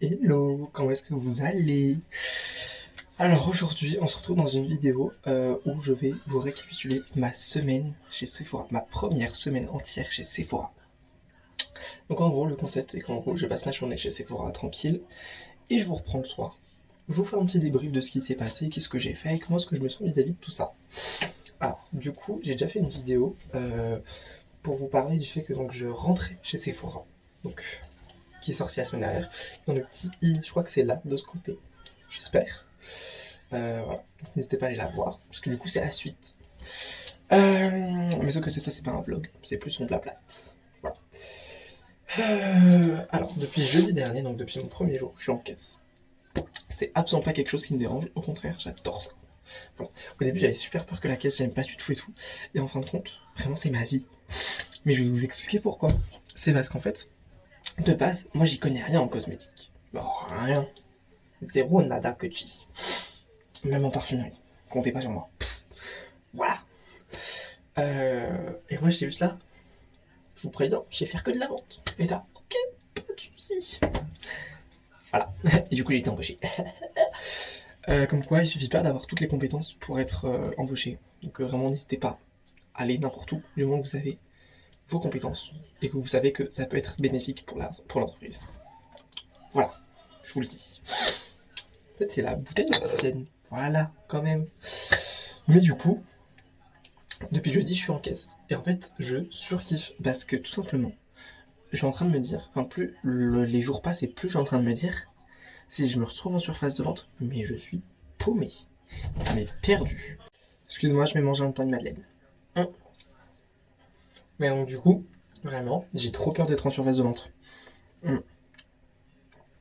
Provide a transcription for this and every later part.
Hello, comment est-ce que vous allez? Alors aujourd'hui, on se retrouve dans une vidéo où je vais vous récapituler ma semaine chez Sephora, ma première semaine entière chez Sephora. Donc en gros, le concept c'est qu'en gros, je passe ma journée chez Sephora tranquille et je vous reprends le soir. Je vous fais un petit débrief de ce qui s'est passé, qu'est-ce que j'ai fait et comment est-ce que je me sens vis-à-vis de tout ça. Alors, du coup, j'ai déjà fait une vidéo pour vous parler du fait que donc je rentrais chez Sephora, donc qui est sortie la semaine dernière. Dans le petit i, je crois que c'est là, de ce côté, j'espère. Voilà. Donc, n'hésitez pas à aller la voir, parce que du coup c'est la suite. Mais sauf que cette fois c'est pas un vlog, c'est plus son blabla. Voilà. Alors depuis jeudi dernier, donc depuis mon premier jour, je suis en caisse. C'est absolument pas quelque chose qui me dérange, au contraire, j'adore ça. Voilà. Au début j'avais super peur que la caisse j'aime pas du tout et tout, et en fin de compte, vraiment c'est ma vie. Mais je vais vous expliquer pourquoi. C'est parce qu'en fait, de base, moi j'y connais rien en cosmétique. Bon, rien. Zéro nada que chi. Même en parfumerie. Comptez pas sur moi. Voilà. Et moi j'étais juste là. Je vous préviens, je sais faire que de la vente. Et là, ok, pas de soucis. Voilà. Et du coup j'ai été embauché. Comme quoi, il suffit pas d'avoir toutes les compétences pour être embauché. Donc vraiment, n'hésitez pas à aller n'importe où, du moment que vous avez vos compétences et que vous savez que ça peut être bénéfique pour l'entreprise. Voilà, je vous le dis. En fait, c'est la bouteille ancienne. Voilà, quand même. Mais du coup, depuis jeudi, je suis en caisse. Et en fait, je surkiffe parce que tout simplement, je suis en train de me dire, enfin, plus les jours passent et plus je suis en train de me dire, si je me retrouve en surface de vente, mais je suis paumé, mais perdu. Excuse-moi, je vais manger un temps de madeleine. Mais donc, du coup, vraiment, j'ai trop peur d'être en surface de vente.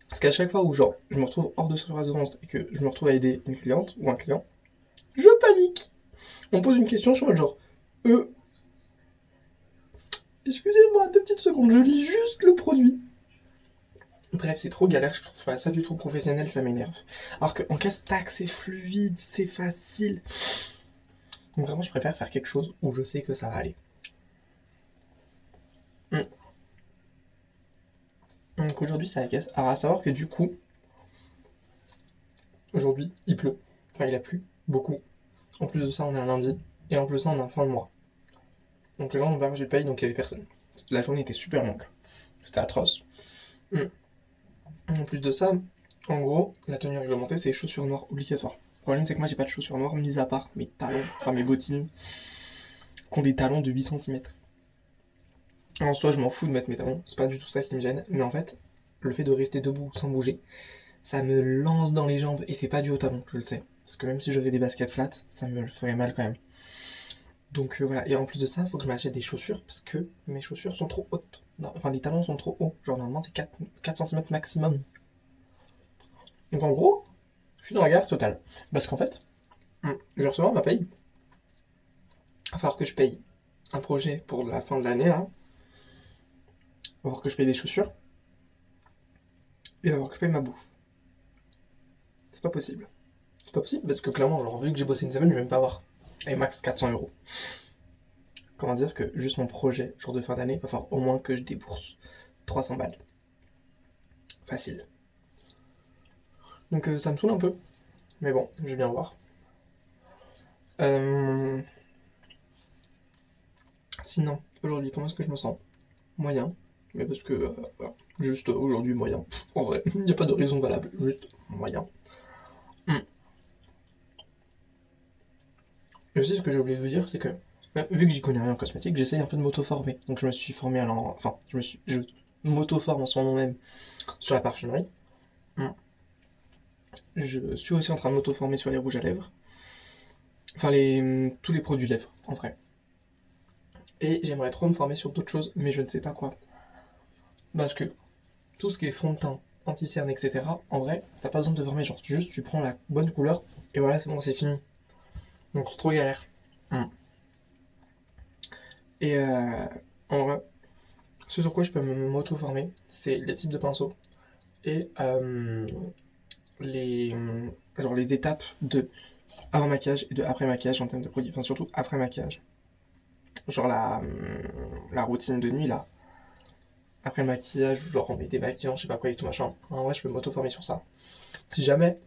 Parce qu'à chaque fois où, genre, je me retrouve hors de surface de vente et que je me retrouve à aider une cliente ou un client, je panique. On me pose une question, je suis en mode genre, excusez-moi, 2 petites secondes, je lis juste le produit. Bref, c'est trop galère, je trouve pas ça du tout professionnel, ça m'énerve. Alors qu'en casse-tac, c'est fluide, c'est facile. Donc vraiment, je préfère faire quelque chose où je sais que ça va aller. Donc aujourd'hui, c'est la caisse. Alors à savoir que du coup, aujourd'hui, il pleut. Enfin, il a plu, beaucoup. En plus de ça, on est un lundi. Et en plus de ça, on est en fin de mois. Donc les gens n'ont pas reçu de paye, donc il y avait personne. La journée était super longue. C'était atroce. En plus de ça, en gros, la tenue réglementée, c'est les chaussures noires obligatoires. Le problème, c'est que moi, j'ai pas de chaussures noires, mis à part mes talons, enfin mes bottines, qui ont des talons de 8 centimètres. En soi, je m'en fous de mettre mes talons, c'est pas du tout ça qui me gêne, mais en fait, le fait de rester debout sans bouger, ça me lance dans les jambes, et c'est pas dû au talon, je le sais. Parce que même si j'avais des baskets plates, ça me ferait mal quand même. Donc voilà, et en plus de ça, il faut que je m'achète des chaussures, parce que mes chaussures sont trop hautes. Non, enfin, les talons sont trop hauts, genre normalement c'est 4 cm maximum. Donc en gros, je suis dans la galère totale. Parce qu'en fait, je vais recevoir ma paye. Il va falloir que je paye un projet pour la fin de l'année, là. Il va falloir que je paye des chaussures. Et il va falloir que je paye ma bouffe. C'est pas possible. C'est pas possible parce que clairement, genre, vu que j'ai bossé une semaine, je vais même pas avoir. Et max 400 €. Comment dire que juste mon projet, jour de fin d'année, il va falloir au moins que je débourse 300 balles. Facile. Donc ça me saoule un peu. Mais bon, je vais bien voir. Sinon, aujourd'hui, comment est-ce que je me sens? Moyen. Mais parce que, voilà. Juste aujourd'hui, moyen. En vrai, il n'y a pas de raison valable. Juste moyen. Et aussi, ce que j'ai oublié de vous dire, c'est que, vu que j'y connais rien en cosmétique, j'essaye un peu de m'auto-former. Donc je me suis formé à enfin, je m'auto-forme en ce moment même sur la parfumerie. Je suis aussi en train de m'auto-former sur les rouges à lèvres. Enfin, tous les produits lèvres, en vrai. Et j'aimerais trop me former sur d'autres choses, mais je ne sais pas quoi. Parce que tout ce qui est fond de teint, anti-cerne, etc., en vrai, t'as pas besoin de te former. Genre, juste tu prends la bonne couleur, et voilà, c'est bon, c'est fini. Donc c'est trop galère. Et en vrai, ce sur quoi je peux m'auto-former, c'est les types de pinceaux et les, genre les étapes de avant maquillage et de après maquillage en termes de produits. Enfin, surtout après maquillage. Genre la routine de nuit là. Après le maquillage, genre on met des maquillants, je sais pas quoi et tout machin. En vrai, je peux m'auto-former sur ça. Si jamais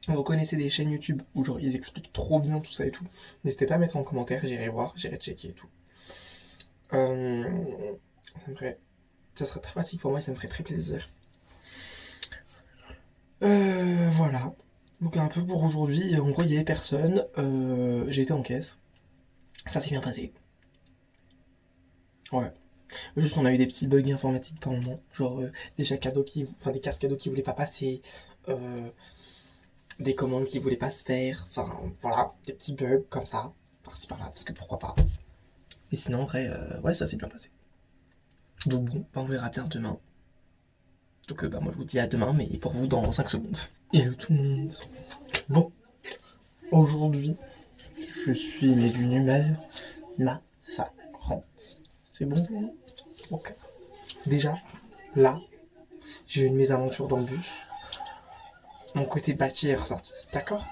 vous connaissez des chaînes YouTube où genre ils expliquent trop bien tout ça et tout, n'hésitez pas à mettre en commentaire, j'irai voir, j'irai checker et tout. Ça serait très pratique pour moi et ça me ferait très plaisir. Voilà. Donc un peu pour aujourd'hui, en gros il y avait personne, j'ai été en caisse. Ça s'est bien passé. Ouais. Juste on a eu des petits bugs informatiques par moment, genre des cartes cadeaux qui voulaient pas passer, des commandes qui voulaient pas se faire, enfin voilà, des petits bugs comme ça, par-ci par-là, parce que pourquoi pas. Et sinon, en vrai, ouais, ça s'est bien passé. Donc bon, on verra bien demain. Donc moi je vous dis à demain, mais pour vous dans 5 secondes. Hello tout le monde. Bon, aujourd'hui, je suis mais d'une humeur massacrante. C'est bon pour vous? Ok. Déjà, là, j'ai eu une mésaventure dans le bus. Mon côté bâti est ressorti, d'accord?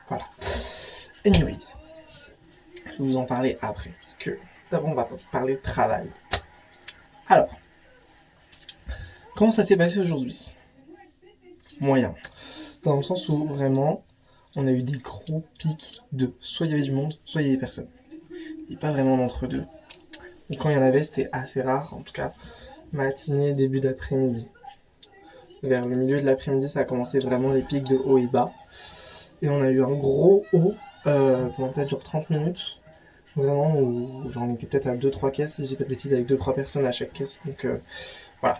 Voilà. Anyways, je vais vous en parler après, parce que d'abord on va parler de travail. Alors, comment ça s'est passé aujourd'hui? Moyen. Dans le sens où vraiment, on a eu des gros pics de soit il y avait du monde, soit il y avait personne. Et pas vraiment d'entre-deux. Et quand il y en avait, c'était assez rare, en tout cas, matinée, début d'après-midi. Vers le milieu de l'après-midi, ça a commencé vraiment les pics de haut et bas. Et on a eu un gros haut pendant peut-être genre 30 minutes. Vraiment, où j'en étais peut-être à 2-3 caisses, si j'ai pas de bêtises, avec 2-3 personnes à chaque caisse. Donc voilà.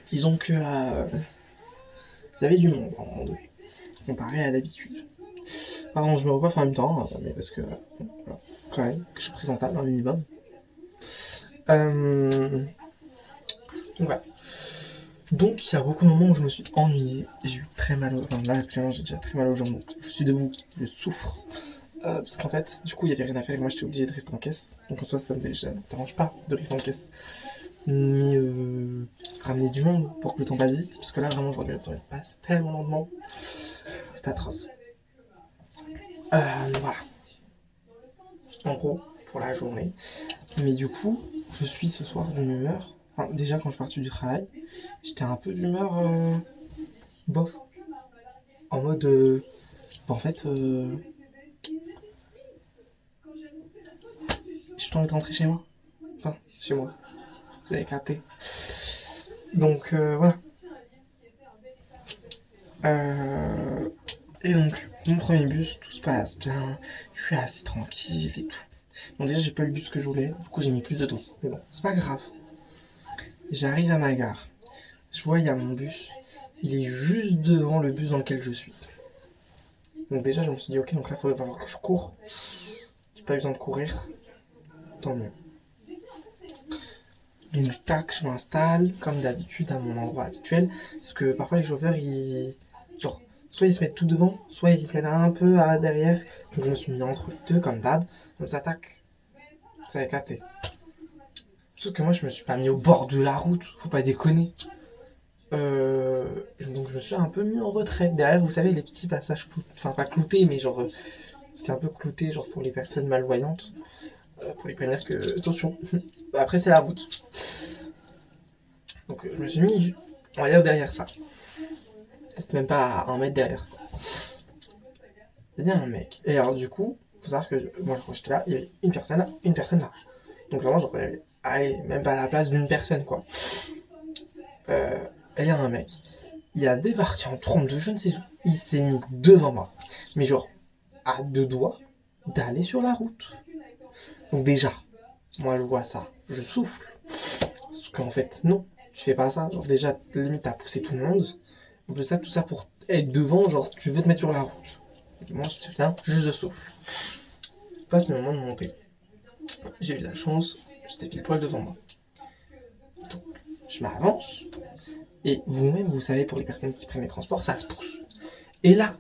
Disons que il y avait du monde à un moment donné, comparé à d'habitude. Pardon, je me recoiffe en même temps, mais parce que voilà, quand même, que je suis présentable un minimum. Donc voilà. Donc il y a beaucoup de moments où je me suis ennuyé, j'ai eu très mal enfin là actuellement j'ai déjà très mal aux jambes, je suis debout, je souffre. Parce qu'en fait, du coup, il n'y avait rien à faire et moi j'étais obligé de rester en caisse. Donc en soi, ça ne dérange pas de rester en caisse. Mais ramener du monde pour que le temps passe vite. Parce que là, vraiment, aujourd'hui, le temps il passe tellement lentement. C'est atroce. Voilà. En gros, pour la journée. Mais du coup, je suis ce soir d'une humeur. Enfin, déjà, quand je suis parti du travail, j'étais un peu d'humeur bof. En mode. En fait. Je suis envie de rentrer chez moi. Enfin, chez moi. Vous avez capté. Donc voilà. Et donc, mon premier bus, tout se passe bien. Je suis assis tranquille et tout. Bon, déjà, j'ai pas eu le bus que je voulais. Du coup, j'ai mis plus de temps. Mais bon, c'est pas grave. J'arrive à ma gare. Je vois, il y a mon bus. Il est juste devant le bus dans lequel je suis. Donc déjà, je me suis dit, ok, donc là, il va falloir que je cours. J'ai pas eu besoin de courir. Tant mieux. Donc tac, je m'installe comme d'habitude à mon endroit habituel. Parce que parfois les chauffeurs, genre, soit ils se mettent tout devant, soit ils se mettent un peu à derrière. Donc je me suis mis entre les deux comme d'hab. Comme ça, tac. Vous avez capté. Sauf que moi, je me suis pas mis au bord de la route. Faut pas déconner. Donc je me suis un peu mis en retrait. Derrière, vous savez, les petits passages enfin pas cloutés, mais genre, c'est un peu clouté, genre pour les personnes malvoyantes. Pour les prévenir que, attention, après c'est la route. Donc je me suis mis, on va dire, derrière ça. Peut-être même pas à 1 mètre derrière. Il y a un mec. Et alors du coup, faut savoir que moi quand j'étais là, il y avait une personne là, une personne là. Donc vraiment, genre, allez, même pas à la place d'une personne quoi. Et il y a un mec. Il a débarqué en trompe de je ne sais où. Il s'est mis devant moi. Mais genre, à 2 doigts d'aller sur la route. Donc déjà, moi je vois ça, je souffle. Sauf qu'en fait, non, tu fais pas ça. Genre déjà, limite, t'as poussé tout le monde. On fait ça, tout ça pour être devant, genre tu veux te mettre sur la route. Moi je tiens, juste je souffle. Passe le moment de monter. J'ai eu de la chance, j'étais pile poil devant moi. Donc, je m'avance. Et vous-même, vous savez, pour les personnes qui prennent les transports, ça se pousse. Et là,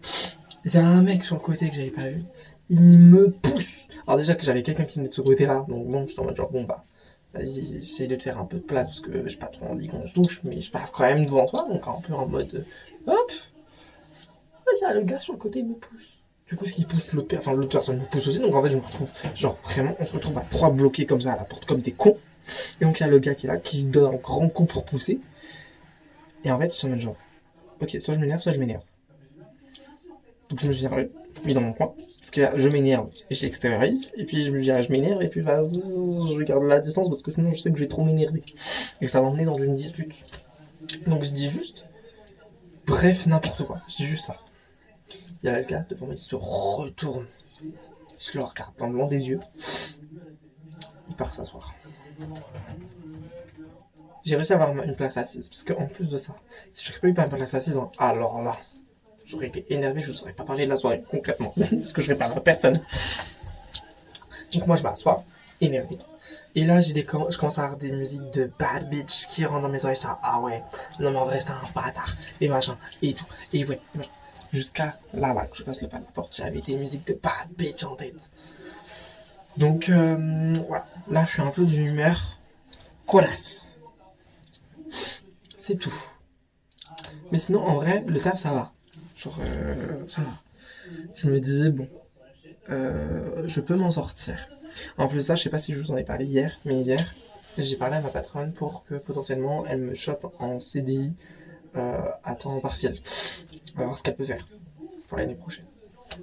il y a un mec sur le côté que j'avais pas vu. Il me pousse. Alors déjà que j'avais quelqu'un qui venait de ce côté-là, donc bon, j'étais en mode genre, bon bah, vas-y, j'essaye de te faire un peu de place parce que j'ai pas trop envie qu'on se touche, mais je passe quand même devant toi, donc un peu en mode, hop. Il y a le gars sur le côté, il me pousse. Du coup, ce qui pousse l'autre personne me pousse aussi. Donc en fait, je me retrouve, genre vraiment, on se retrouve à 3 bloqués comme ça à la porte, comme des cons. Et donc il y a le gars qui est là, qui donne un grand coup pour pousser. Et en fait, je suis en mode genre, ok, soit je m'énerve, soit je m'énerve. Donc je me suis mis dans mon coin. Parce que là, je m'énerve et je l'extériorise. Et puis je me dis, je m'énerve et puis bah, je garde la distance parce que sinon je sais que je vais trop m'énerver. Et que ça va emmener dans une dispute. Donc je dis juste, bref, n'importe quoi. Je dis juste ça. Il y a le gars devant moi, il se retourne. Je le regarde dans le blanc des yeux. Il part s'asseoir. J'ai réussi à avoir une place assise. Parce qu'en plus de ça, si je n'aurais pas eu une place assise, alors là, j'aurais été énervé, je ne saurais pas parler de la soirée, concrètement. Parce que je ne parle à personne. Donc moi, je m'assois, énervé. Et là, je commence à avoir des musiques de bad bitch qui rentrent dans mes oreilles. Je dis, ah ouais, non mais André, c'était un bâtard. Et machin, et tout. Et ouais, jusqu'à là, que je passe le pas de la porte, j'avais des musiques de bad bitch en tête. Donc, voilà. Là, je suis un peu d'humeur colasse. C'est tout. Mais sinon, en vrai, le taf, ça va. Genre, ça va. Je me disais, bon, je peux m'en sortir. En plus de ça, je sais pas si je vous en ai parlé hier, mais hier, j'ai parlé à ma patronne pour que potentiellement elle me chope en CDI à temps partiel. On va voir ce qu'elle peut faire pour l'année prochaine.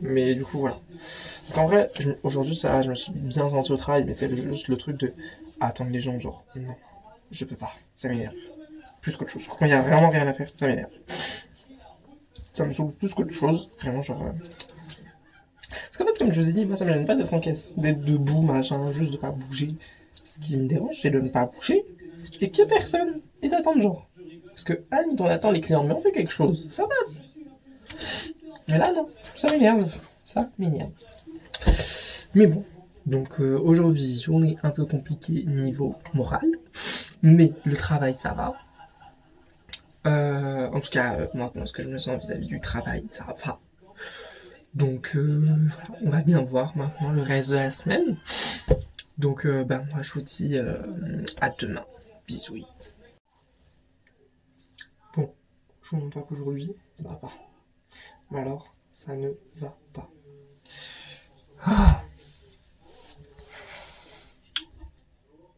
Mais du coup, voilà. Donc en vrai, aujourd'hui, ça va, je me suis bien senti au travail, mais c'est juste le truc de attendre les gens, genre, non, je peux pas, ça m'énerve. Plus qu'autre chose. Quand il y a vraiment rien à faire, ça m'énerve. Ça me saoule plus qu'autre chose, vraiment, genre. Parce qu'en fait, comme je vous ai dit, moi, ça me gêne pas d'être en caisse, d'être debout, machin, juste de pas bouger. Ce qui me dérange, c'est de ne pas bouger et qu'il y a personne et d'attendre, genre. Parce que, à la limite, on attend les clients, mais on fait quelque chose, ça passe. Mais là, non, ça m'énerve. Ça m'énerve. Mais bon, donc aujourd'hui, journée un peu compliquée niveau moral, mais le travail, ça va. En tout cas, maintenant, ce que je me sens vis-à-vis du travail, ça va. Donc voilà, on va bien voir maintenant le reste de la semaine. Donc moi je vous dis à demain. Bisous. Bon, je vous montre pas qu'aujourd'hui, ça va pas. Mais alors, ça ne va pas. Ah,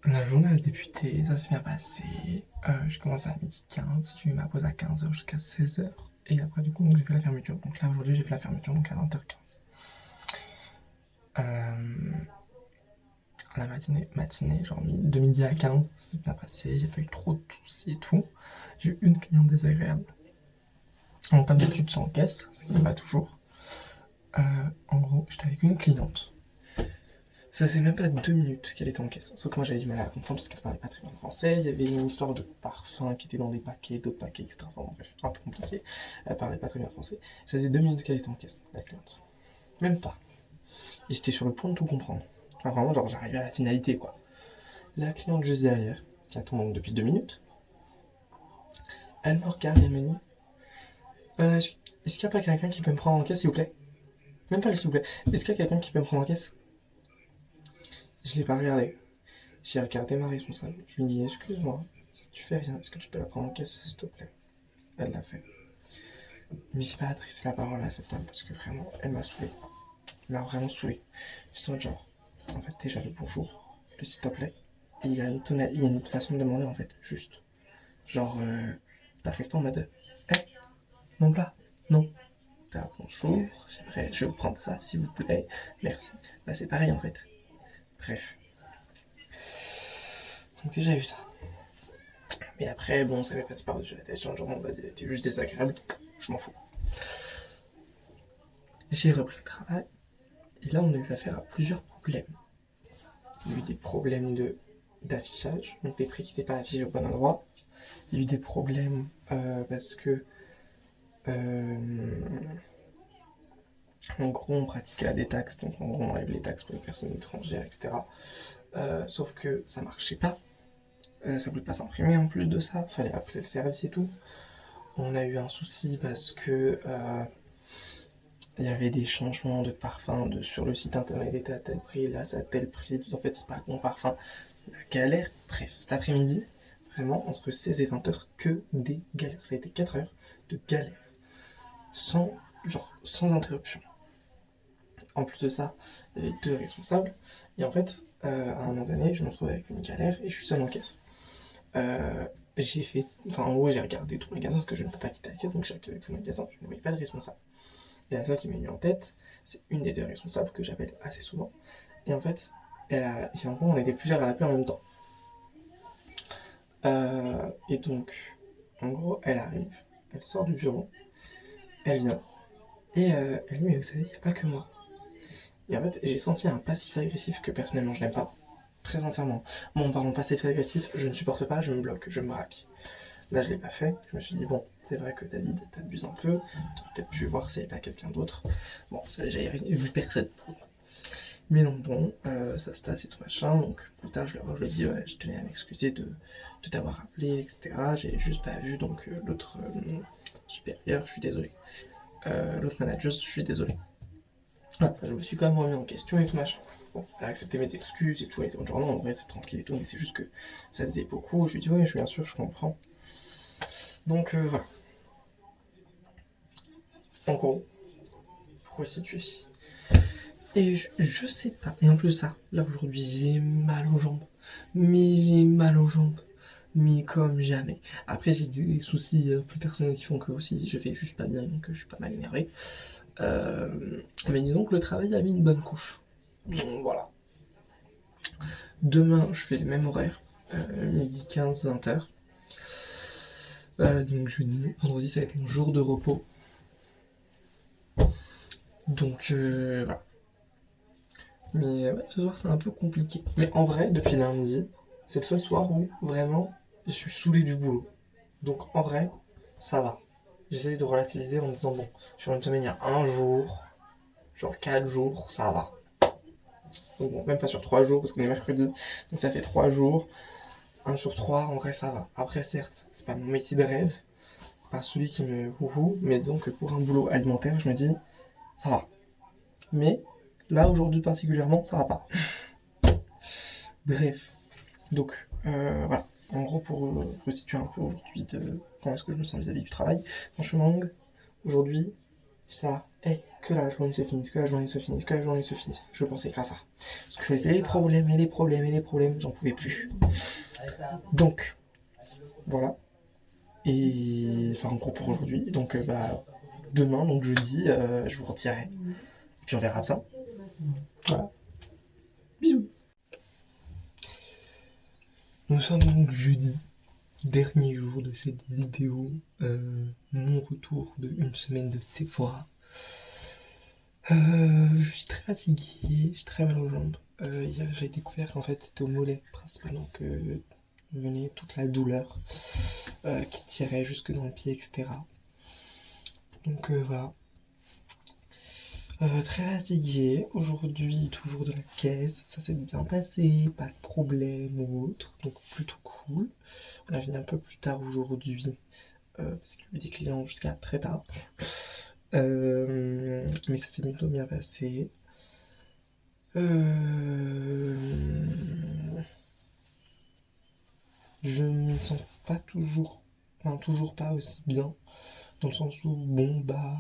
la journée a débuté, ça s'est bien passé. J'ai commencé à 12h15, j'ai eu ma pause à 15h jusqu'à 16h. Et après, du coup, j'ai fait la fermeture. Donc là, aujourd'hui, j'ai fait la fermeture donc à 20h15. La matinée, genre de midi à 15, c'est bien passé, il n'y a pas eu trop de soucis et tout. J'ai eu une cliente désagréable. Donc, comme d'habitude, je suis en caisse, ce qui me va toujours. En gros, j'étais avec une cliente. Ça faisait même pas 2 minutes qu'elle était en caisse. Sauf que moi j'avais du mal à la comprendre parce qu'elle parlait pas très bien français. Il y avait une histoire de parfum qui était dans des paquets, d'autres paquets, etc. Enfin bref, un peu compliqué. Elle parlait pas très bien français. Ça faisait 2 minutes qu'elle était en caisse, la cliente. Même pas. Et j'étais sur le point de tout comprendre. Enfin vraiment, genre j'arrivais à la finalité quoi. La cliente juste derrière, qui attend depuis 2 minutes, elle me regarde et elle me dit est-ce qu'il n'y a pas quelqu'un qui peut me prendre en caisse s'il vous plaît? Même pas le s'il vous plaît. Est-ce qu'il y a quelqu'un qui peut me prendre en caisse? Je l'ai pas regardé. J'ai regardé ma responsable. Je lui ai dit excuse-moi, si tu fais rien, est-ce que tu peux la prendre en caisse s'il te plaît? Elle l'a fait. Mais j'ai pas adressé la parole à cette dame parce que vraiment, elle m'a saoulé. Elle m'a vraiment saoulé. J'étais en mode genre, en fait, déjà le bonjour, le s'il te plaît. Et il y a une façon de demander en fait, juste. Genre, t'arrives pas en mode, mon plat, non. T'as bonjour, je vais vous prendre ça s'il vous plaît, merci. Bah c'est pareil en fait. Bref. Donc déjà eu ça. Mais après, bon, ça m'est passé par-dessus la tête. Genre, vas-y, t'es juste désagréable, je m'en fous. J'ai repris le travail. Et là, on a eu affaire à plusieurs problèmes. Il y a eu des problèmes d'affichage, donc des prix qui n'étaient pas affichés au bon endroit. Il y a eu des problèmes parce que, en gros, on pratiquait la détaxe, donc en gros, on enlève les taxes pour les personnes étrangères, etc. Sauf que ça marchait pas. Ça voulait pas s'imprimer en plus de ça, fallait appeler le service et tout. On a eu un souci parce que il y avait des changements de parfum sur le site internet était à tel prix, là c'est à tel prix, en fait c'est pas le bon parfum. La galère, bref, cet après-midi, vraiment entre 16 et 20h, que des galères. Ça a été 4 heures de galère, sans interruption. En plus de ça, il y avait 2 responsables. Et en fait, à un moment donné, je me retrouve avec une galère et je suis seul en caisse. J'ai fait... Enfin, en gros, j'ai regardé tout le magasin parce que je ne peux pas quitter la caisse, donc j'ai regardé tout le magasin, je ne voyais pas de responsable. Et la seule qui m'est venue en tête, c'est une des 2 responsables que j'appelle assez souvent. Et en fait, on était plusieurs à l'appeler en même temps. Et donc, en gros, elle arrive, elle sort du bureau, elle vient, et elle dit, mais vous savez, il n'y a pas que moi. Et en fait, j'ai senti un passif agressif que personnellement je n'aime pas. Très sincèrement. Moi, en parlant passif agressif, je ne supporte pas, je me bloque, je me braque. Là, je l'ai pas fait. Je me suis dit, bon, c'est vrai que David, t'abuses un peu. T'aurais peut-être pu voir s'il n'y avait pas quelqu'un d'autre. Bon, ça, j'ai vu personne. Mais non, bon, ça se tasse et tout machin. Donc, plus tard, je lui dis, ouais, je tenais à m'excuser de t'avoir appelé, etc. J'ai juste pas vu, donc, l'autre supérieur, je suis désolé. L'autre manager, je suis désolé. Ah, je me suis quand même remis en question et tout machin. Bon, elle a accepté mes excuses et tout, elle était genre non, en vrai c'est tranquille et tout, mais c'est juste que ça faisait beaucoup. Je lui ai dit ouais, bien sûr, je comprends. Donc voilà. En gros, pour resituer. Et je sais pas. Et en plus ça, là aujourd'hui j'ai mal aux jambes. Mais j'ai mal aux jambes. Mais comme jamais. Après j'ai des soucis plus personnels qui font que aussi je vais juste pas bien, donc je suis pas mal énervé. Mais disons que le travail a mis une bonne couche. Donc voilà. Demain, je fais le même horaire, midi 15, 20h. Donc jeudi, vendredi, ça va être mon jour de repos. Donc voilà. Mais ouais, ce soir, c'est un peu compliqué. Mais en vrai, depuis lundi, c'est le seul soir où vraiment je suis saoulé du boulot. Donc en vrai, ça va. J'essaie de relativiser en me disant bon, sur une semaine, il y a un jour, genre 4 jours, ça va. Donc bon, même pas sur 3 jours parce qu'on est mercredi, donc ça fait 3 jours. 1 sur 3, en vrai, ça va. Après, certes, c'est pas mon métier de rêve, c'est pas celui qui me houhou, mais disons que pour un boulot alimentaire, je me dis, ça va. Mais là, aujourd'hui particulièrement, ça va pas. Bref. Donc, voilà. En gros, pour resituer un peu aujourd'hui de comment est-ce que je me sens vis-à-vis du travail, franchement, aujourd'hui, ça est que la journée se finisse, que la journée se finisse, que la journée se finisse. Je pensais qu'à ça. Parce que les problèmes, j'en pouvais plus. Donc, voilà. Et enfin, en gros pour aujourd'hui. Donc, demain, donc jeudi, je vous retirerai. Et puis on verra ça. Voilà. Bisous. Nous sommes donc jeudi, dernier jour de cette vidéo. Mon retour de une semaine de Sephora. Je suis très fatigué, j'ai très mal aux jambes. Hier, j'ai découvert qu'en fait, c'était au mollet principalement que venait toute la douleur qui tirait jusque dans le pied, etc. Donc voilà. Très fatigué. Aujourd'hui, toujours de la caisse. Ça s'est bien passé, pas de problème ou autre. Donc plutôt cool. On a fini un peu plus tard aujourd'hui. Parce qu'il y a eu des clients jusqu'à très tard. Mais ça s'est plutôt bien passé. Je me sens pas toujours, enfin toujours pas aussi bien, dans le sens où bon bah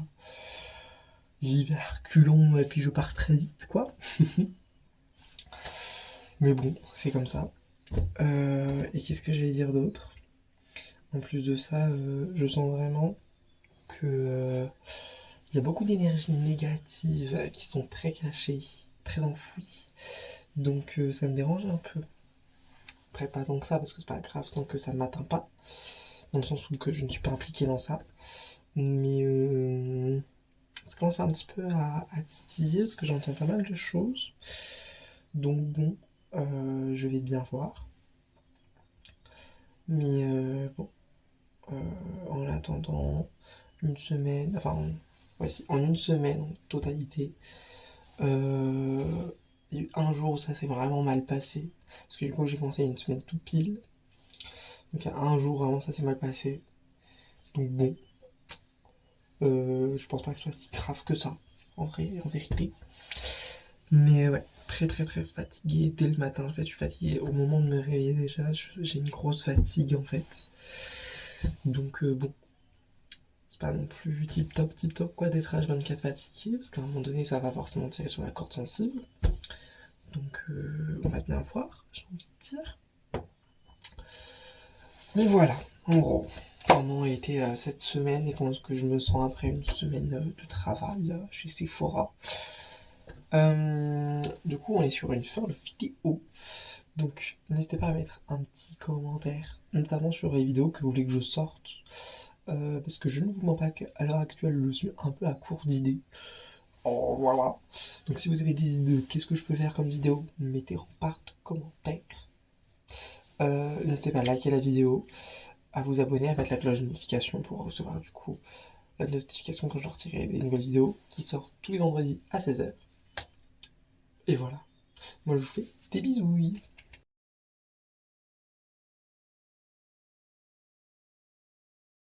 j'y vais à reculons et puis je pars très vite quoi. Mais bon, c'est comme ça. Et qu'est-ce que je vais dire d'autre? En plus de ça, je sens vraiment que il y a beaucoup d'énergie négative qui sont très cachées, très enfouies. Donc ça me dérange un peu. Après pas tant que ça parce que c'est pas grave tant que ça ne m'atteint pas. Dans le sens où que je ne suis pas impliqué dans ça. Mais ça commence un petit peu à titiller parce que j'entends pas mal de choses. Donc bon, je vais bien voir. Mais bon, en attendant une semaine, enfin, ouais, si, en une semaine en totalité, il y a eu un jour où ça s'est vraiment mal passé. Parce que du coup, j'ai commencé une semaine tout pile. Donc il y a un jour vraiment ça s'est mal passé. Donc bon, je pense pas que ce soit si grave que ça, en vrai, en vérité. Mais ouais, très très très fatigué dès le matin. En fait, je suis fatigué au moment de me réveiller déjà. J'ai une grosse fatigue en fait. Donc bon, c'est pas non plus tip top quoi d'être H24 fatigué, parce qu'à un moment donné ça va forcément tirer sur la corde sensible. Donc on va bien voir, j'ai envie de dire. Mais voilà, en gros, comment a été cette semaine et comment est-ce que je me sens après une semaine de travail chez Sephora. Du coup, on est sur une fin de vidéo. Donc, n'hésitez pas à mettre un petit commentaire, notamment sur les vidéos que vous voulez que je sorte. Parce que je ne vous mens pas qu'à l'heure actuelle, je suis un peu à court d'idées. Oh, voilà. Donc, si vous avez des idées, qu'est-ce que je peux faire comme vidéo, mettez en part de commentaires. N'hésitez pas à liker la vidéo, à vous abonner, à mettre la cloche de notification pour recevoir du coup la notification quand je retirerai des nouvelles vidéos qui sortent tous les vendredis à 16h. Et voilà. Moi, je vous fais des bisous.